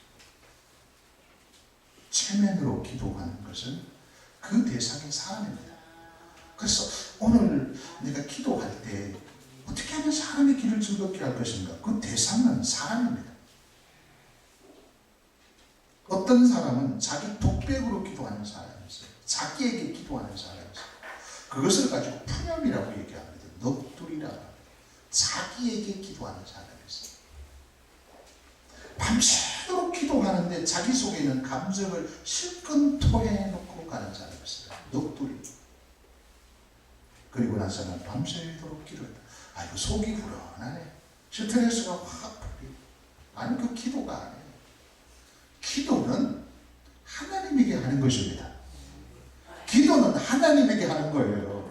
체면으로 기도하는 것은 그 대상이 사람입니다. 그래서 오늘 내가 기도할 때 어떻게 하면 사람의 길을 즐겁게 할 것인가? 그 대상은 사람입니다. 어떤 사람은 자기 독백으로 기도하는 사람이 있어요. 자기에게 기도하는 사람이 있어요. 그것을 가지고 푸념이라고 얘기합니다. 넋두리라고 합니다. 자기에게 기도하는 사람이 있어요. 밤새도록 기도하는데 자기 속에 있는 감정을 실컷 토해놓고 가는 사람이 있어요. 넋두리. 그리고 나서는 밤새도록 기도했다. 아이고 속이 불안하네. 스트레스가 확 풀리고. 아니 그 기도가 아니에요. 기도는 하나님에게 하는 것입니다. 기도는 하나님에게 하는 거예요.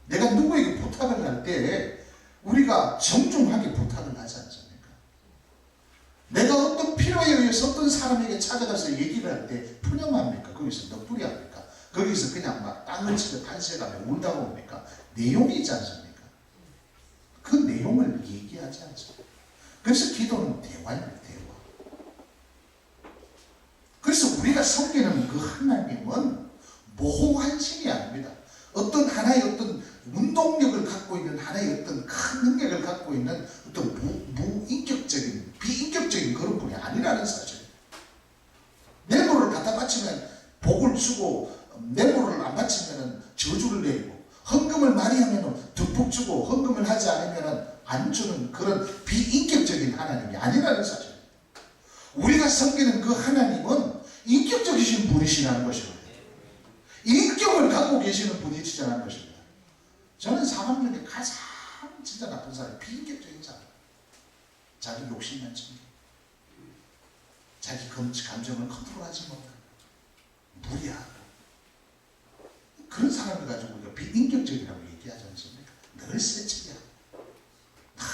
내가 누구에게 부탁을 할 때 우리가 정중하게 부탁을 하지 않습니까? 내가 어떤 필요에 의해서 어떤 사람에게 찾아가서 얘기를 할 때 푸념합니까? 거기서 넋두리 합니까? 거기서 그냥 막 땅을 치고 탄식하며 울다가 옵니까? 내용이 있지 않습니까? 그 내용을 얘기하지 않습니까? 그래서 기도는 대화입니다. 대화. 그래서 우리가 섬기는 그 하나님은 모호한 신이 아닙니다. 어떤 하나의 어떤 운동력을 갖고 있는 하나의 어떤 큰 능력을 갖고 있는 어떤 무인격적인 비인격적인 그런 분이 아니라는 사실. 뇌물을 갖다 바치면 복을 주고 뇌물을 안 바치면 저주를 내리고 헌금을 많이 하면 듬뿍 주고 헌금을 하지 않으면 안 주는 그런 비인격적인 하나님이 아니라는 사실. 우리가 섬기는 그 하나님은 인격적이신 분이시라는 것입니다. 인격을 갖고 계시는 분이시라는 것입니다. 저는 사람 중에 가장 진짜 나쁜 사람이 비인격적인 사람. 자기 욕심만 챙기고 자기 감정을 컨트롤하지 못하고 무리하고 그런 사람을 가지고 우리가 비인격적이라고 얘기하지 않습니까? 늘 세치기하고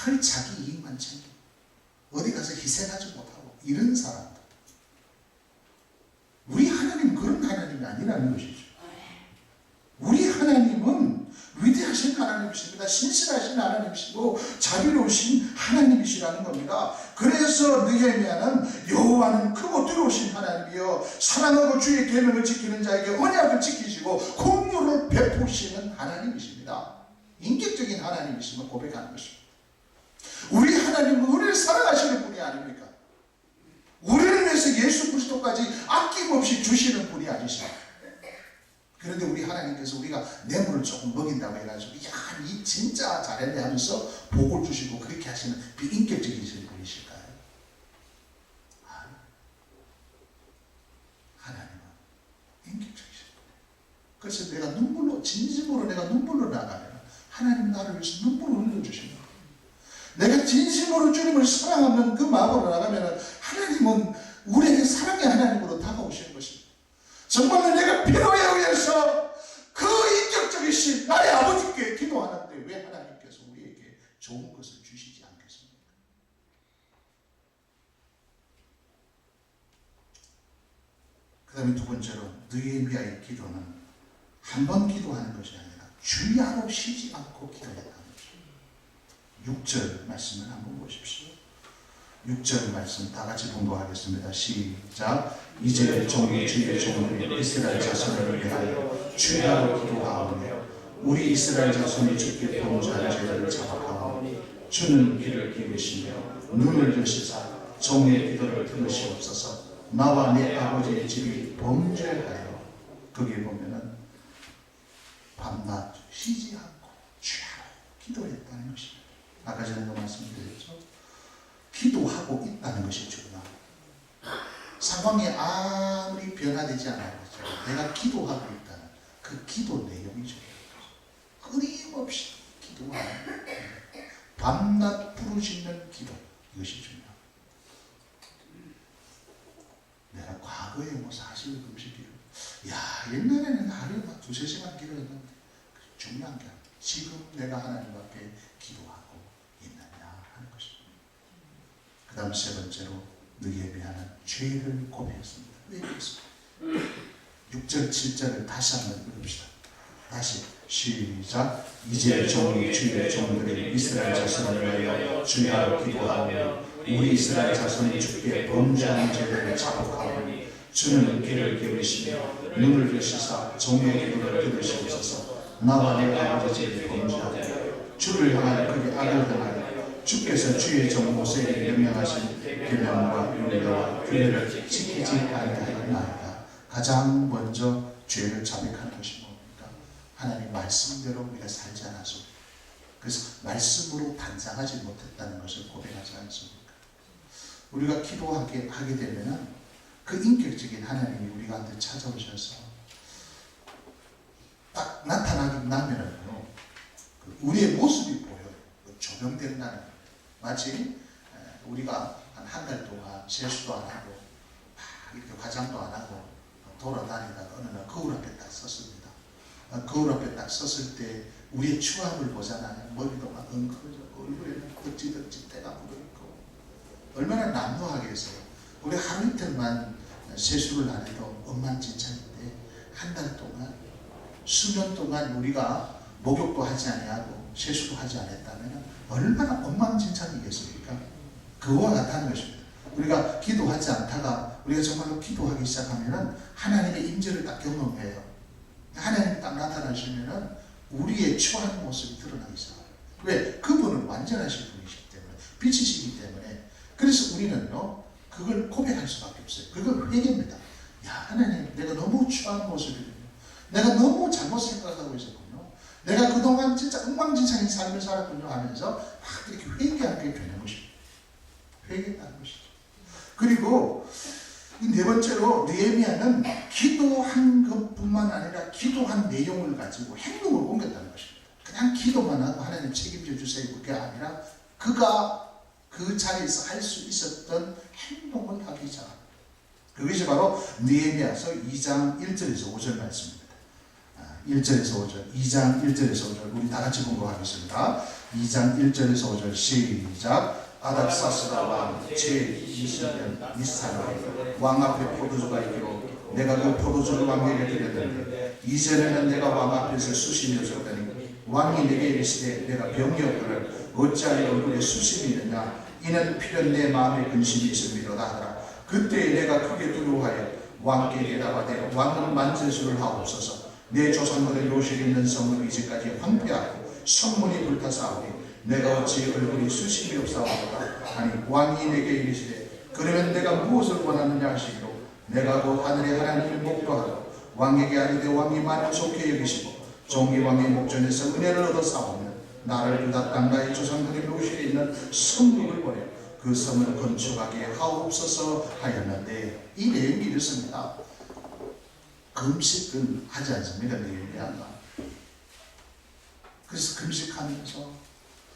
늘 자기 이익만 챙기고 어디 가서 희생하지 못하고 이런 사람들. 우리 하나님은 그런 하나님이 아니라는 것이죠. 우리 하나님은 위대하신 하나님이십니다. 신실하신 하나님이시고 자비로우신 하나님이시라는 겁니다. 그래서 느헤미야는 여호와는 크고 두려우신 하나님이여 사랑하고 주의 계명을 지키는 자에게 언약을 지키시고 공유를 베푸시는 하나님이십니다. 인격적인 하나님이심을 고백하는 것입니다. 우리 하나님은 우리를 사랑하시는 분이 아닙니까? 우리를 위해서 예수 그리스도까지 아낌없이 주시는 분이 아니십니까? 그런데 우리 하나님께서 우리가 뇌물을 조금 먹인다고 해가지고 야, 이 진짜 잘했네 하면서 복을 주시고 그렇게 하시는 비인격적이신 분이실까요? 하나님은 인격적이신 분이에요. 그래서 내가 눈물로 진심으로 내가 눈물로 나가면 하나님 나를 위해서 눈물을 흘려주시는 거예요. 내가 진심으로 주님을 사랑하는 그 마음으로 나가면 하나님은 우리에게 사랑의 하나님으로 다가오시는 것입니다. 정말로 내가 필요에 의해서 그 인격적이신 나의 아버지께 기도하는데 왜 하나님께서 우리에게 좋은 것을 주시지 않겠습니까? 그 다음에 두 번째로 느헤미야의 기도는 한 번 기도하는 것이 아니라 주야로 쉬지 않고 기도했다는 것입니다. 6절 말씀을 한번 보십시오. 6절 말씀 다 같이 봉독하겠습니다. 시작. 이제 종이 주의 종을 이스라엘 자손을 위하여 주야로 기도하오며 우리 이스라엘 자손이 주께 범죄한 죄를 자박하오니 주는 귀를 기울이시며 눈을 여시사 종의 기도를 들으시옵소서. 나와 내 아버지의 집이 범죄하여 거기에 보면은 밤낮 쉬지 않고 주야로 기도했다는 것입니다. 아까 전에도 말씀드렸죠. 기도하고 있다는 것이 중요합니다. 상황이 아무리 변화되지 않아도 내가 기도하고 있다는 그 기도 내용이 중요합니다. 끊임없이 기도하는 밤낮 부르짖는 기도 이것이 중요합니다. 내가 과거에 뭐 사실 금식기를 옛날에는 하루에 막 2-3시간 기도했는데 중요한 게 아니라 지금 내가 하나님 앞에 기도하고 있느냐 하는 것입니다. 그 다음 세 번째로 느헤미야는 죄를 고백했습니다. 왜 그랬습니까? 6절 7절을 다시 한번 읽읍시다. 다시 시작. 이제 종이 주의 종들이 이스라엘 자손을 위하여 주야로 기도하며 우리 이스라엘 자손이 주께 범죄한 죄를 자복하오니 주는 귀를 기울이시며 눈을 여시사 종의 기도를 들으시옵소서. 나와 내 아버지 집이 범죄하고 주를 향하여 그의 악을 행하여 주께서 주의 종 모세에게 명령하신 계명과 윤례와 규례를 지키지 아니하였나이다. 가장 먼저 죄를 자백하는 것이 뭡니까? 하나님 말씀대로 우리가 살지 않아서 그래서 말씀으로 단장하지 못했다는 것을 고백하지 않습니까? 우리가 기도하게 하게 되면 그 인격적인 하나님이 우리한테 찾아오셔서 딱 나타나기 나면은요, 우리의 모습이 보여요. 조명된다는 거예요. 마치 우리가 한 달 동안 세수도 안 하고 막 이렇게 화장도 안 하고 돌아다니다가 어느 날 거울 앞에 딱 섰습니다. 거울 앞에 딱 섰을 때 우리의 추함을 보잖아요. 머리도 막 엉클어졌고 얼굴에는 덕지덕지 때가 묻어있고 얼마나 난노하겠어요. 우리 하루 이틀만 세수를 안 해도 엉망진창인데 한 달 동안 수년 동안 우리가 목욕도 하지 아니하고 세수도 하지 않았다면 얼마나 엉망진창이겠습니까? 그와 같다는 것입니다. 우리가 기도하지 않다가 우리가 정말로 기도하기 시작하면 하나님의 임재를 딱 경험해요. 하나님이 딱 나타나시면 우리의 처한 모습이 드러나기 시작해요. 왜? 그분은 완전하신 분이시기 때문에, 빛이시기 때문에. 그래서 우리는요, 그걸 고백할 수밖에 없어요. 그걸 회개입니다. 야, 하나님, 내가 너무 추한 모습이군요. 내가 너무 잘못 생각하고 있었군요. 내가 그동안 진짜 엉망진창인 삶을 살았군요 하면서 막 이렇게 회개하게 되는 것입니다. 회개했다는 것이죠. 그리고 네 번째로 느헤미야는 기도한 것뿐만 아니라 기도한 내용을 가지고 행동을 옮겼다는 것입니다. 그냥 기도만 하고 하나님 책임져 주세요 그게 아니라 그가 그 자리에서 할 수 있었던 행동을 하기 시작합니다. 그것이 바로 느헤미야서 2장 1절에서 5절 말씀입니다. 1절에서 5절, 2장 1절에서 5절 우리 다 같이 공부하겠습니다. 2장 1절에서 5절 시작. 아닥사스다 왕 제20년 니산에 왕 앞에 포도주가 있기로 내가 그 포도주를 왕에게 드렸는데 이전에는 내가 왕 앞에서 수심이 없었더니 왕이 내게 이르시되 내가 병이 없거늘 어찌하여 얼굴에 수심이 있느냐 이는 필연 내 마음에 근심이 있음이로다 하더라. 그때 내가 크게 두려워하여 왕께 대답하되 왕은 만세수를 하옵소서. 내 조상들의 요실에 있는 성을 이제까지 황폐하고 성문이 불타사오니 내가 어찌 얼굴이 수심이 없사오도다 하니 왕이 내게 이르시되 그러면 내가 무엇을 원하느냐 하시기로 내가 곧 하늘의 하나님을 목도하고 왕에게 아니되 왕이 만을 좋게 여기시고 종이 왕의 목전에서 은혜를 얻어 싸우면 나를 유다 땅 나의 조상들의 묘실에 있는 성읍을 보내 그 성을 건축하게 하옵소서 하였는데 이 내용이 이렇습니다. 금식은 하지 않습니다. 느헤미야가. 그래서 금식하면서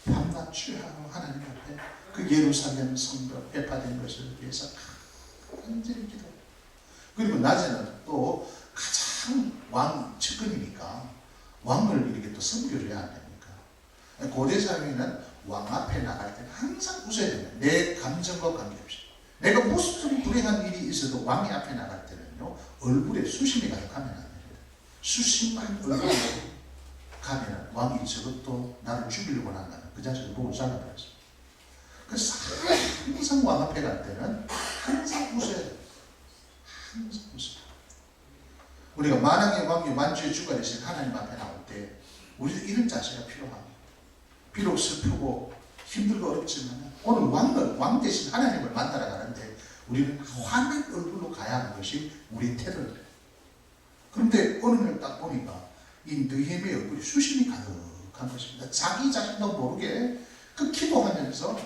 밤낮 취하고 하나님 앞에 그 예루살렘 성벽 회파된 것을 위해서 간절히 기도. 그리고 낮에는 또 가장 왕 측근이니까 왕을 이렇게 또 섬겨줘야 안 됩니까? 고대 사회에는 왕 앞에 나갈 때는 항상 웃어야 됩니다. 내 감정과 관계없이. 내가 무슨 불행한 일이 있어도 왕이 앞에 나갈 때는요 얼굴에 수심이 가득하면 안 됩니다. 수심만 얼굴에 가면 왕이 저것도 나를 죽이려고 한다는 그 자식을 보고 잘라버렸어요. 그래서 항상 왕 앞에 갈 때는 항상 웃어야 돼요. 항상 웃어요. 우리가 만왕의 왕이 만주의 주가 되신 하나님 앞에 나올 때 우리도 이런 자세가 필요합니다. 비록 슬프고 힘들고 어렵지만 오늘 왕 대신 하나님을 만나러 가는데 우리는 화낸 얼굴로 가야 하는 것이 우리의 태도입니다. 그런데 어느 날 딱 보니까 이 느헤미야의 얼굴이 수심이 가득한 것입니다. 자기 자신도 모르게 그 기도하면서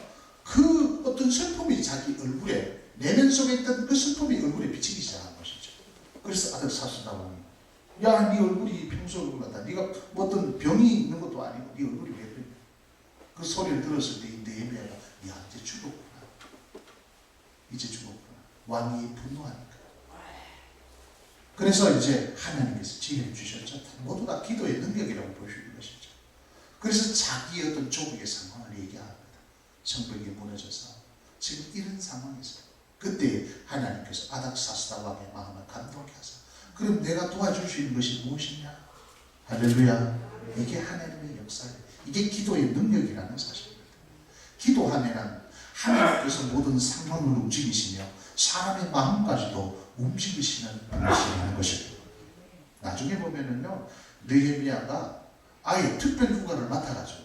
그 어떤 슬픔이 자기 얼굴에 내면 속에 있던 그 슬픔이 얼굴에 비치기 시작한 것이죠. 그래서 아닥사스다 왕이 야, 네 얼굴이 평소 얼굴보다 네가 뭐 어떤 병이 있는 것도 아니고 네 얼굴이 왜 그래? 그 소리를 들었을 때 이 느헤미야가 야, 이제 죽었구나. 이제 죽었구나. 왕이 분노하니까. 그래서 이제 하나님께서 지혜를 주셨죠. 모두 다 기도의 능력이라고 볼 수 있는 것이죠. 그래서 자기의 어떤 조국의 상황을 얘기합니다. 성벽이 무너져서 지금 이런 상황에서 그때 하나님께서 아닥사스다 왕의 마음을 감동케 하사 그럼 내가 도와줄 수 있는 것이 무엇이냐? 할렐루야. 이게 하나님의 역사예요. 이게 기도의 능력이라는 사실입니다. 기도하면 하나님께서 모든 상황을 움직이시며 사람의 마음까지도 움직이시는 분이시라는 것입니다. 나중에 보면은요, 느헤미야가 아예 특별 휴가를 맡아가지고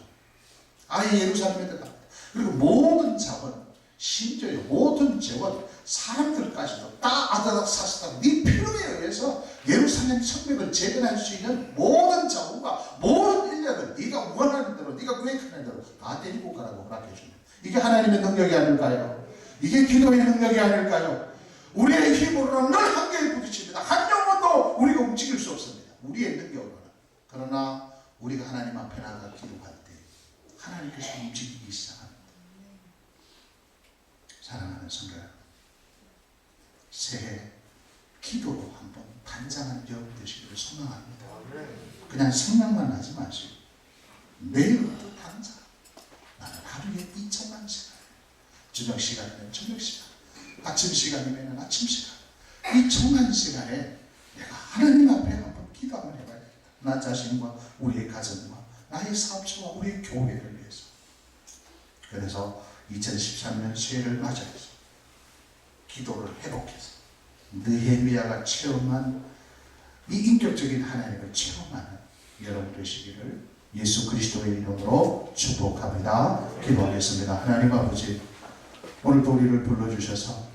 아예 예루살렘에 갑니다. 그리고 모든 자원, 심지어 모든 재원, 사람들까지도 다 아닥사스다 네 필요에 의해서 예루살렘 성벽을 재건할 수 있는 모든 자원과 모든 인력을 네가 원하는 대로, 네가 계획하는 대로 다 데리고 가라고 허락해 줍니다. 이게 하나님의 능력이 아닐까요? 이게 기도의 능력이 아닐까요? 우리의 힘으로는 늘 한계에 부딪힙니다. 한 영혼도 우리가 움직일 수 없습니다. 우리의 능력으로는. 그러나 우리가 하나님 앞에 나가 기도할 때 하나님께서 움직이기 시작합니다. 사랑하는 성도 여러분, 새해 기도로 한번 단장한 영 되시기를 소망합니다. 그냥 생각만 하지 마시고 내일부터 당장 나는 하루에 2천만 시간, 저녁 시간이면 저녁 시간, 아침 시간이면 아침 시간, 2천만 시간에 내가 하나님 앞에 한번 기도 한번 해봐야겠다. 나 자신과 우리의 가정과 나의 사업체와 우리의 교회를 위해서. 그래서 2013년 새해를 맞이해서 기도를 회복해서 느헤미야가 체험한 이 인격적인 하나님을 체험하는 여러분 되시기를 예수 그리스도의 이름으로 축복합니다. 기도하겠습니다. 하나님 아버지, 오늘도 우리를 불러주셔서